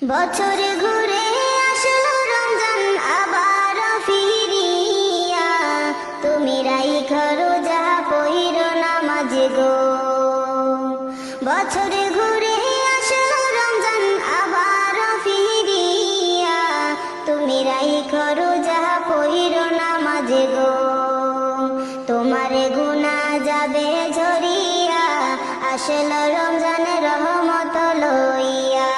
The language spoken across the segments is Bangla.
বছর ঘুরে আসলো রমজান আবার ফিরিয়া, তুমি রাইখা রোজা পইরো নামাজ গো। বছর ঘুরে আসলো রমজান আবার ফিরিয়া, তুমি রাইখা রোজা পইরো নামাজ গো। তোমারে গুনাহ যাবে ঝরিয়া, আসলো রমজান রহমত লইয়া।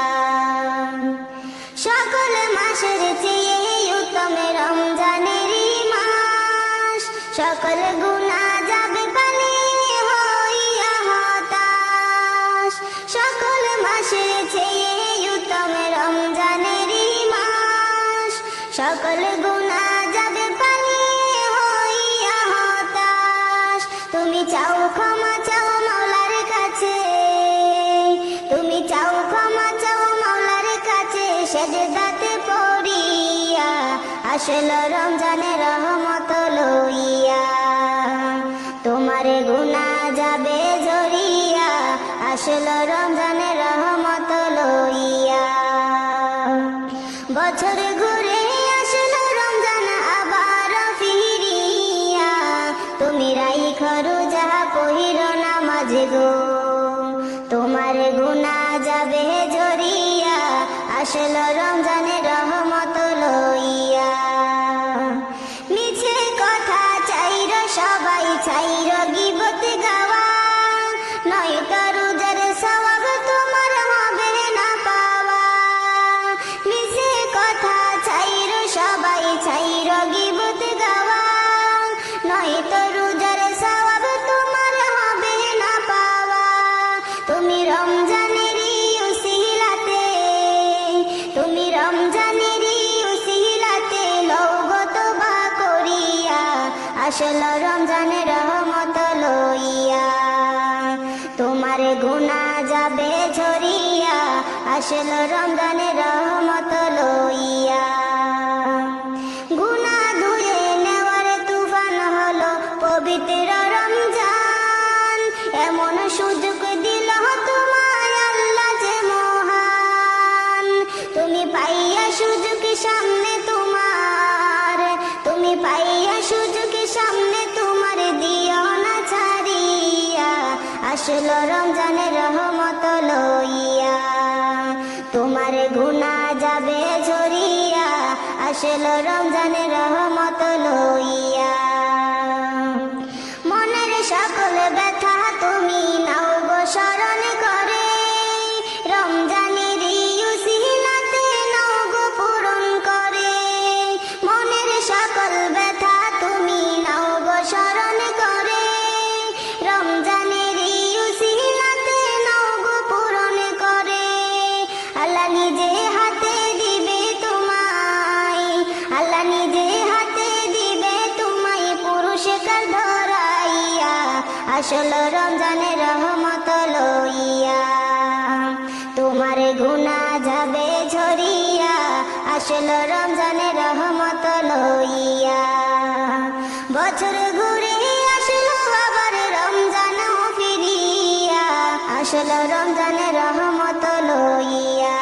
সকল মাসের চেয়ে উত্তম রমজানের মাস, সকল গুনাহ যাবে পানি হইয়া হতাশ। সকল মাসের চেয়ে উত্তম রমজানের মাস, সকল গুনাহ যাবে পানি হইয়া হতাশ। তুমি চাও ক্ষমা চাও মাওলার কাছে, তুমি চাও ক্ষমা চাও মাওলার কাছে, সেজদাতে পড়িয়া, আসলো রমজানের রহমত লইয়া। তোমারে গুনাহ যাবে ঝরিয়া, আসলো রমজানের রহমত লইয়া। বছর ঘুরে আসলো রমজান আবার ফিরিয়া, তুমি রাইখা রোজা পইরো নামাজ গো। তোমার গুনাহ যাবে ঝরিয়া, আসলো রমজানের রহমত লইয়া। মিছে কথা চাইর সবাই চাইর গীবত গাওয়া, নয়তো রোজার সওয়াব তোমার হবে না পাওয়া। মিছে কথা চাইর সবাই চাইর গীবত গাওয়া, নয়তো রোজার সওয়াব তোমার হবে না পাওয়া। তুমি রমজানেরই উসিলাতে, তুমি রমজানেরই উসিলাতে লওগো তওবা করিয়া, আসলো রমজানের রহমত লইয়া। তোমার গুনাহ যাবে ঝরিয়া, আসলো রমজানের রহমত লইয়া। গুনাহ ধুয়ে নেওয়ার তুফান হলো পবিত্র রমজান, এমন সুযোগ দিল তোমায় আল্লাহ যে মহান। তুমি পাইয়া সুযোগ সামনে তোমার, তুমি পাইয়া সুযোগ সামনে তোমার, দিও না ছাড়িয়া, আসলো রমজানের রহমত লইয়া। তোমার গুনাহ যাবে ঝরিয়া, আসলো রমজানের রহমত লইয়া। মনের সকল ব্যথা তুমি নাও গো স্মরণ করে, রমজানের উসিলাতে নাও গো পূরণ করে। মনের সকল ব্যথা তুমি নাও গো স্মরণ করে, রমজানের উসিলাতে নাও গো পূরণ করে। আল্লাহ নিজে হাতে দিবে তোমায়, আল্লাহ নিজে হাতে দিবে তোমায় পুরস্কার ধরাইয়া, আসলো রমজানের রহমত লইয়া। তোমার গুনাহ যাবে ঝরিয়া, আসলো রমজানের রহমত লইয়া। বছর ঘুরে আসলো আবার রমজান ফিরিয়া, আসলো রমজানের রহমত লইয়া।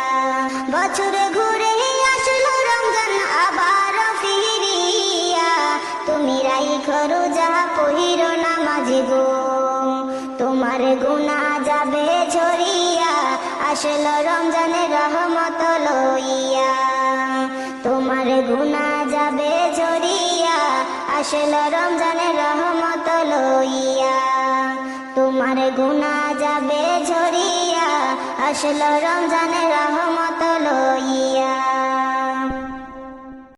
বছর ঘুরে আসলো রমজান আবার ফিরিয়া, তুমি রাইখা রোজা পইরো নামাজ গো। তোমার গুনাহ যাবে ঝরিয়া, আসলো রমজানের রহমত লইয়া। তোমার গুনাহ যাবে ঝরিয়া, আসলো রমজানের রহমত লইয়া। তোমার গুনাহ যাবে ঝরিয়া, আসলো রমজানের রহমত লইয়া।